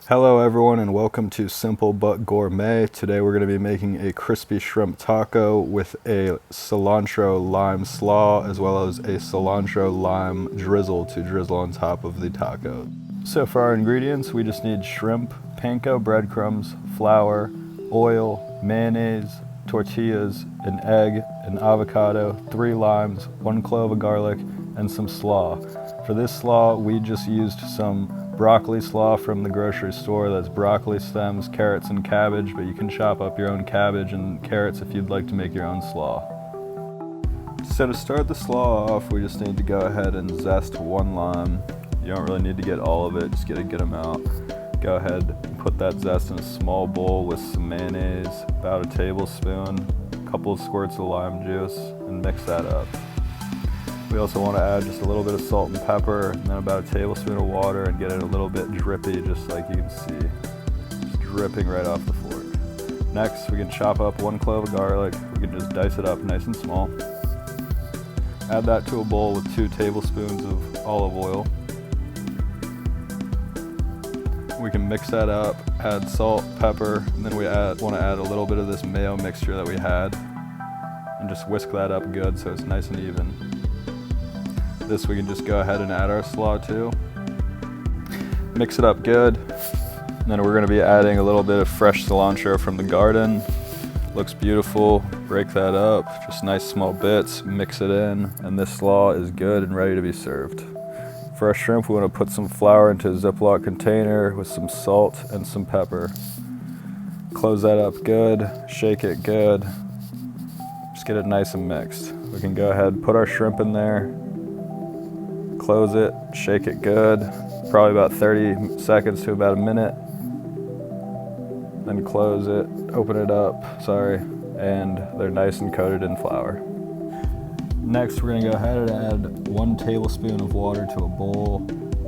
Hello everyone and welcome to Simple But Gourmet. Today we're going to be making a crispy shrimp taco with a cilantro lime slaw as well as a cilantro lime drizzle to drizzle on top of the taco. So for our ingredients, we just need shrimp, panko breadcrumbs, flour, oil, mayonnaise, tortillas, an egg, an avocado, 3 limes, 1 clove of garlic, and some slaw. For this slaw, we just used some broccoli slaw from the grocery store. That's broccoli stems, carrots, and cabbage, but you can chop up your own cabbage and carrots if you'd like to make your own slaw. So to start the slaw off, we just need to go ahead and zest 1 lime. You don't really need to get all of it, just get a good amount. Go ahead and put that zest in a small bowl with some mayonnaise, about a tablespoon, a couple of squirts of lime juice, and mix that up. We also want to add just a little bit of salt and pepper, and then about a tablespoon of water, and get it a little bit drippy, just like you can see. Just dripping right off the fork. Next, we can chop up 1 clove of garlic. We can just dice it up nice and small. Add that to a bowl with 2 tablespoons of olive oil. We can mix that up, add salt, pepper, and then we want to add a little bit of this mayo mixture that we had, and just whisk that up good so it's nice and even. This we can just go ahead and add our slaw to. Mix it up good. And then we're going to be adding a little bit of fresh cilantro from the garden. Looks beautiful. Break that up, just nice small bits, mix it in, and this slaw is good and ready to be served. For our shrimp, we want to put some flour into a Ziploc container with some salt and some pepper. Close that up good, shake it good. Just get it nice and mixed. We can go ahead and put our shrimp in there. Close it, shake it good, probably about 30 seconds to about a minute. Then close it, open it up, and they're nice and coated in flour. Next, we're gonna go ahead and add 1 tablespoon of water to a bowl,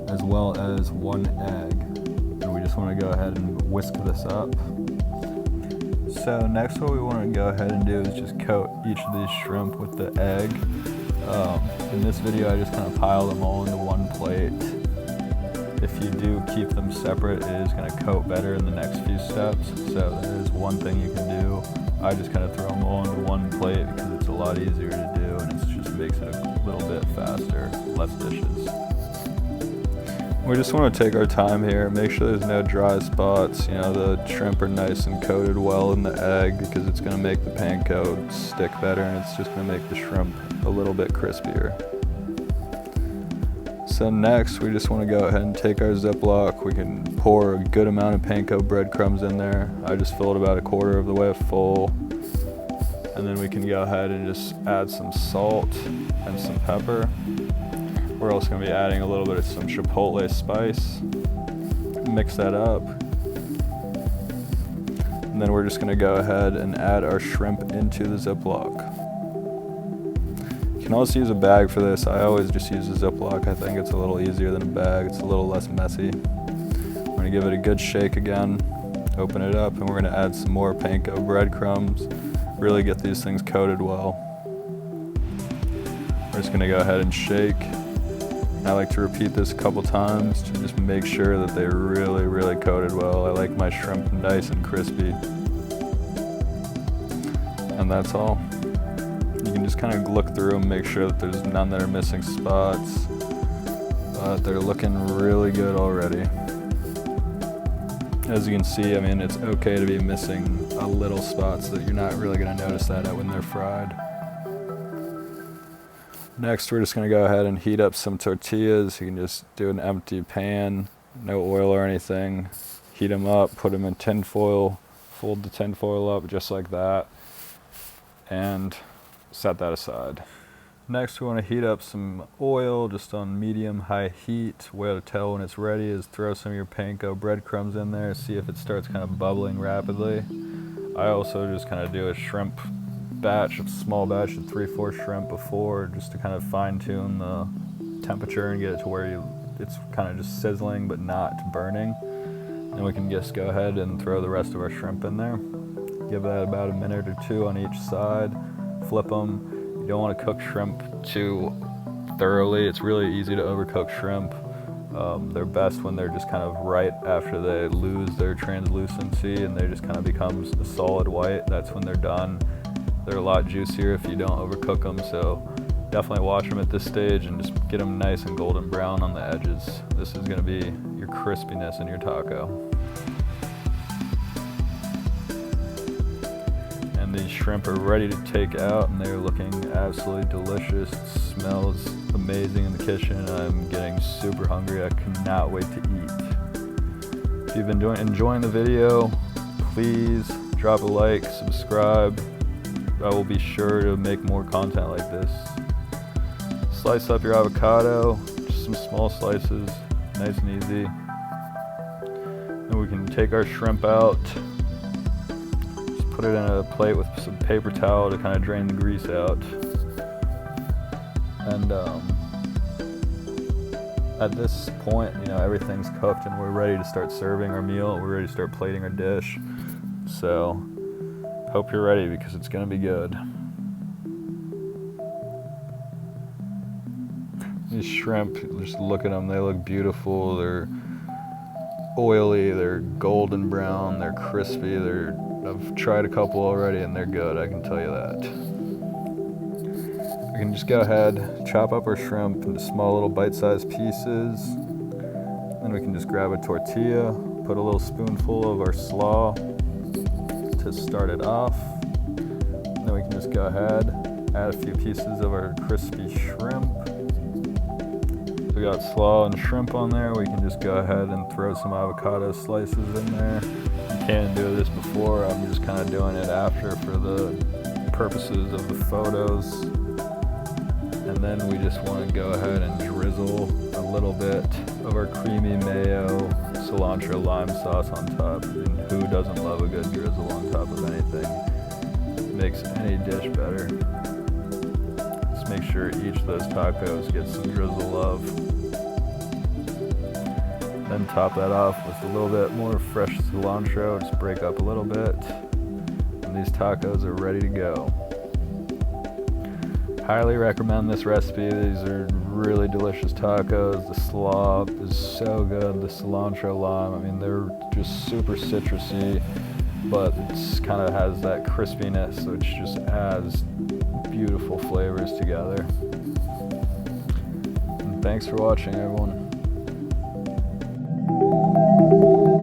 as well as 1 egg. And we just wanna go ahead and whisk this up. So next, what we wanna go ahead and do is just coat each of these shrimp with the egg. In this video, I just kind of pile them all into one plate. If you do keep them separate, it is going to coat better in the next few steps. So that is one thing you can do. I just kind of throw them all into one plate because it's a lot easier to do and it just makes it a little bit faster, less dishes. We just want to take our time here, make sure there's no dry spots. You know, the shrimp are nice and coated well in the egg because it's going to make the panko stick better and it's just going to make the shrimp a little bit crispier. So next, we just want to go ahead and take our Ziploc. We can pour a good amount of panko breadcrumbs in there. I just filled about a quarter of the way full. And then we can go ahead and just add some salt and some pepper. We're also going to be adding a little bit of some chipotle spice. Mix that up. And then we're just going to go ahead and add our shrimp into the Ziploc. You can also use a bag for this. I always just use a Ziploc. I think it's a little easier than a bag. It's a little less messy. I'm going to give it a good shake again. Open it up and we're going to add some more panko breadcrumbs. Really get these things coated well. We're just going to go ahead and shake. I like to repeat this a couple times to just make sure that they're really coated well. I like my shrimp nice and crispy. And that's all. You can just kind of look through and make sure that there's none that are missing spots. But they're looking really good already. As you can see, I mean, it's okay to be missing a little spot so that you're not really going to notice that when they're fried. Next, we're just going to go ahead and heat up some tortillas. You can just do an empty pan, no oil or anything. Heat them up, put them in tin foil, fold the tin foil up just like that, and set that aside. Next, we want to heat up some oil just on medium-high heat. Way to tell when it's ready is throw some of your panko breadcrumbs in there, see if it starts kind of bubbling rapidly. I also just kind of do a shrimp batch, a small batch of 3-4 shrimp before, just to kind of fine-tune the temperature and get it to where it's kind of just sizzling but not burning. And we can just go ahead and throw the rest of our shrimp in there. Give that about a minute or 2 on each side. Flip them. You don't want to cook shrimp too thoroughly. It's really easy to overcook shrimp. They're best when they're just kind of right after they lose their translucency and they just kind of become a solid white. That's when they're done. They're a lot juicier if you don't overcook them, so definitely watch them at this stage and just get them nice and golden brown on the edges. This is gonna be your crispiness in your taco. And these shrimp are ready to take out and they're looking absolutely delicious. It smells amazing in the kitchen. I'm getting super hungry. I cannot wait to eat. If you've been enjoying the video, please drop a like, subscribe. I will be sure to make more content like this. Slice up your avocado, just some small slices, nice and easy. Then we can take our shrimp out, just put it in a plate with some paper towel to kind of drain the grease out. And at this point, you know, everything's cooked and we're ready to start serving our meal. We're ready to start plating our dish. So, hope you're ready because it's gonna be good. These shrimp, just look at them, they look beautiful. They're oily, they're golden brown, they're crispy. I've tried a couple already and they're good, I can tell you that. We can just go ahead, chop up our shrimp into small little bite-sized pieces. Then we can just grab a tortilla, put a little spoonful of our slaw to start it off. Then we can just go ahead, add a few pieces of our crispy shrimp. We got slaw and shrimp on there. We can just go ahead and throw some avocado slices in there. You can do this before, I'm just kind of doing it after for the purposes of the photos. And then we just want to go ahead and drizzle a little bit of our creamy mayo, cilantro, lime sauce on top. And who doesn't love a good drizzle on top of anything? It makes any dish better. Just make sure each of those tacos gets some drizzle love. Then top that off with a little bit more fresh cilantro, just break up a little bit. And these tacos are ready to go. Highly recommend this recipe. These are really delicious tacos. The slaw is so good. The cilantro lime, I mean, they're just super citrusy, but it's kind of has that crispiness, which just adds beautiful flavors together. And thanks for watching, everyone.